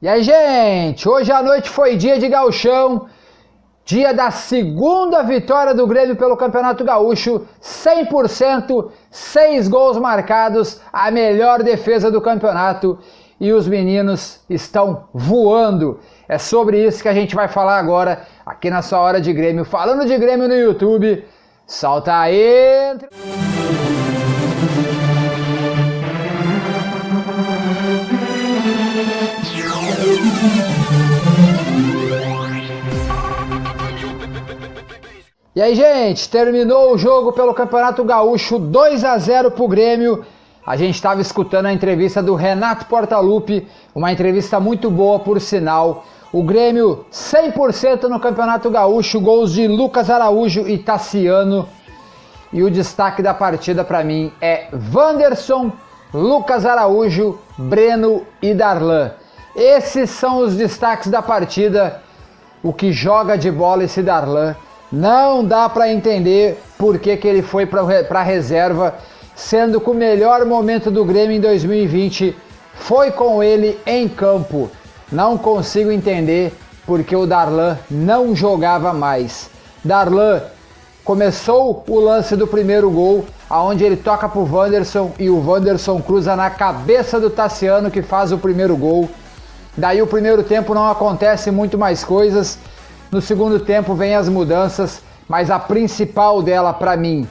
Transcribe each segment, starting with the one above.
E aí, gente, hoje à noite foi dia de gauchão, dia da segunda vitória do Grêmio pelo Campeonato Gaúcho, 100%, 6 gols marcados, a melhor defesa do campeonato e os meninos estão voando. É sobre isso que a gente vai falar agora aqui na sua Hora de Grêmio. Falando de Grêmio no YouTube, solta aí! E aí, gente, terminou o jogo pelo Campeonato Gaúcho, 2-0 pro Grêmio. A gente estava escutando a entrevista do Renato Portaluppi, uma entrevista muito boa, por sinal. O Grêmio 100% no Campeonato Gaúcho, gols de Lucas Araújo e Tassiano. E o destaque da partida para mim é Wanderson, Lucas Araújo, Breno e Darlan. Esses são os destaques da partida. O que joga de bola esse Darlan. Não dá para entender por que ele foi para a reserva, sendo que o melhor momento do Grêmio em 2020 foi com ele em campo. Não consigo entender porque o Darlan não jogava mais. Darlan começou o lance do primeiro gol, onde ele toca para o Wanderson e o Wanderson cruza na cabeça do Tassiano, que faz o primeiro gol. Daí o primeiro tempo não acontece muito mais coisas. No segundo tempo vem as mudanças, mas a principal dela para mim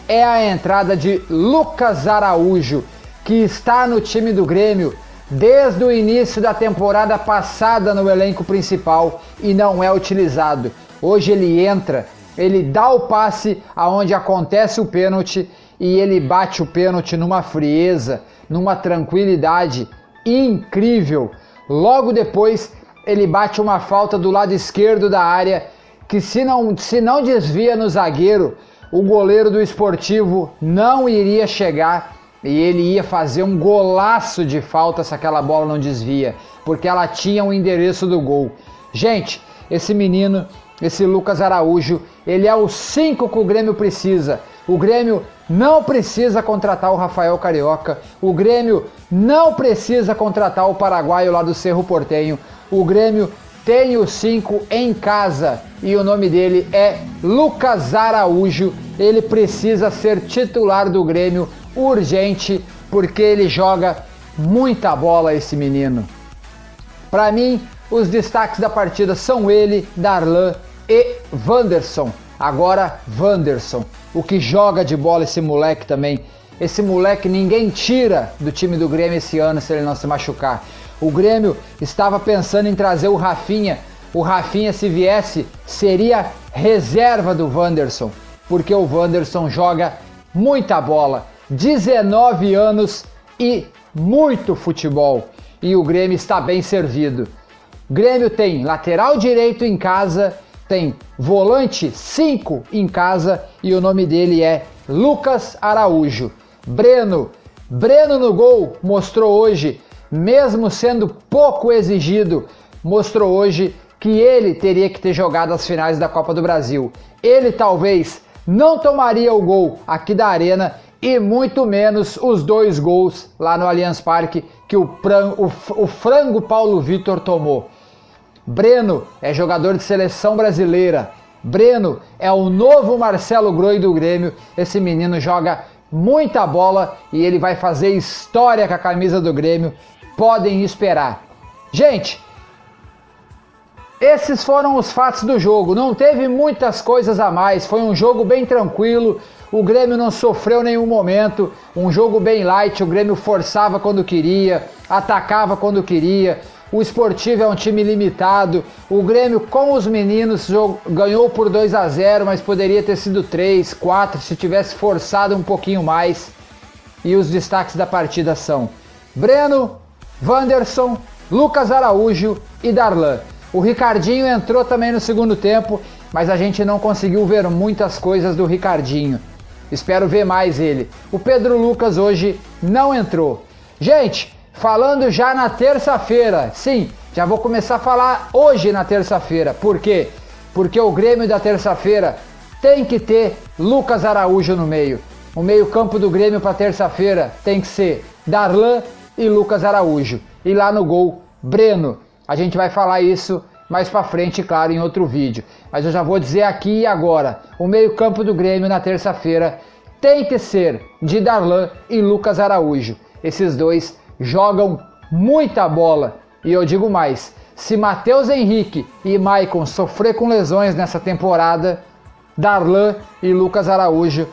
é a entrada de Lucas Araújo, que está no time do Grêmio desde o início da temporada passada no elenco principal e não é utilizado. Hoje ele entra, ele dá o passe aonde acontece o pênalti e ele bate o pênalti numa frieza, numa tranquilidade incrível. Logo depois ele bate uma falta do lado esquerdo da área, que se não desvia no zagueiro, o goleiro do Esportivo não iria chegar e ele ia fazer um golaço de falta se aquela bola não desvia, porque ela tinha o endereço do gol. Gente, esse menino, esse Lucas Araújo, ele é o 5 que o Grêmio precisa. O Grêmio não precisa contratar o Rafael Carioca, o Grêmio não precisa contratar o paraguaio lá do Cerro Porteño. O Grêmio tem o 5 em casa e o nome dele é Lucas Araújo. Ele precisa ser titular do Grêmio urgente, porque ele joga muita bola, esse menino. Para mim, os destaques da partida são ele, Darlan e Wanderson. Agora, Wanderson, o que joga de bola esse moleque também. Esse moleque ninguém tira do time do Grêmio esse ano se ele não se machucar. O Grêmio estava pensando em trazer o Rafinha. O Rafinha, se viesse, seria reserva do Wanderson, porque o Wanderson joga muita bola, 19 anos e muito futebol. E o Grêmio está bem servido. O Grêmio tem lateral direito em casa, tem volante 5 em casa e o nome dele é Lucas Araújo. Breno no gol, mostrou hoje, mesmo sendo pouco exigido, mostrou hoje que ele teria que ter jogado as finais da Copa do Brasil. Ele talvez não tomaria o gol aqui da Arena e muito menos os 2 gols lá no Allianz Parque que o frango Paulo Vitor tomou. Breno é jogador de seleção brasileira. Breno é o novo Marcelo Groi do Grêmio. Esse menino joga muita bola e ele vai fazer história com a camisa do Grêmio. Podem esperar. Gente, esses foram os fatos do jogo. Não teve muitas coisas a mais. Foi um jogo bem tranquilo. O Grêmio não sofreu nenhum momento. Um jogo bem light. O Grêmio forçava quando queria, atacava quando queria. O Esportivo é um time limitado. O Grêmio, com os meninos, ganhou por 2-0, mas poderia ter sido 3, 4 se tivesse forçado um pouquinho mais. E os destaques da partida são Breno, Wanderson, Lucas Araújo e Darlan. O Ricardinho entrou também no segundo tempo, mas a gente não conseguiu ver muitas coisas do Ricardinho. Espero ver mais ele. O Pedro Lucas hoje não entrou. Gente, falando já na terça-feira, sim, já vou começar a falar hoje na terça-feira. Por quê? Porque o Grêmio da terça-feira tem que ter Lucas Araújo no meio. O meio-campo do Grêmio para terça-feira tem que ser Darlan, e Lucas Araújo. E lá no gol, Breno. A gente vai falar isso mais pra frente, claro, em outro vídeo. Mas eu já vou dizer aqui e agora, o meio-campo do Grêmio na terça-feira tem que ser de Darlan e Lucas Araújo. Esses dois jogam muita bola. E eu digo mais, se Matheus Henrique e Maicon sofrer com lesões nessa temporada, Darlan e Lucas Araújo,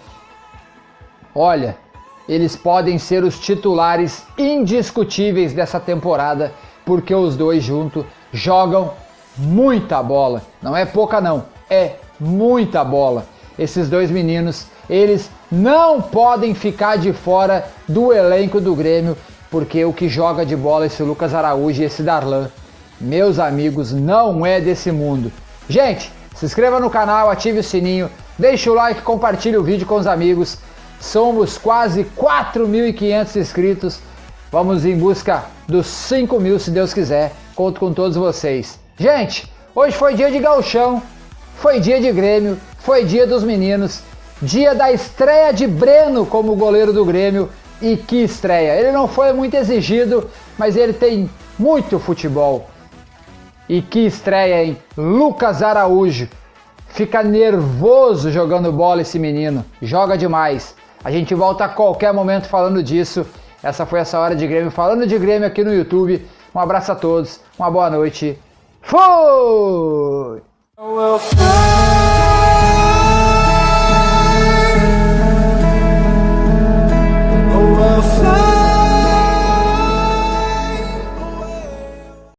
olha, eles podem ser os titulares indiscutíveis dessa temporada, porque os dois juntos jogam muita bola. Não é pouca não, é muita bola. Esses dois meninos, eles não podem ficar de fora do elenco do Grêmio, porque o que joga de bola esse Lucas Araújo e esse Darlan, meus amigos, não é desse mundo. Gente, se inscreva no canal, ative o sininho, deixe o like, compartilhe o vídeo com os amigos. Somos quase 4.500 inscritos. Vamos em busca dos 5.000, se Deus quiser. Conto com todos vocês. Gente, hoje foi dia de gauchão, foi dia de Grêmio, foi dia dos meninos, dia da estreia de Breno como goleiro do Grêmio. E que estreia! Ele não foi muito exigido, mas ele tem muito futebol. E que estreia, hein? Lucas Araújo. Fica nervoso jogando bola esse menino. Joga demais. A gente volta a qualquer momento falando disso. Essa foi essa hora de Grêmio, falando de Grêmio aqui no YouTube. Um abraço a todos, uma boa noite. Fui!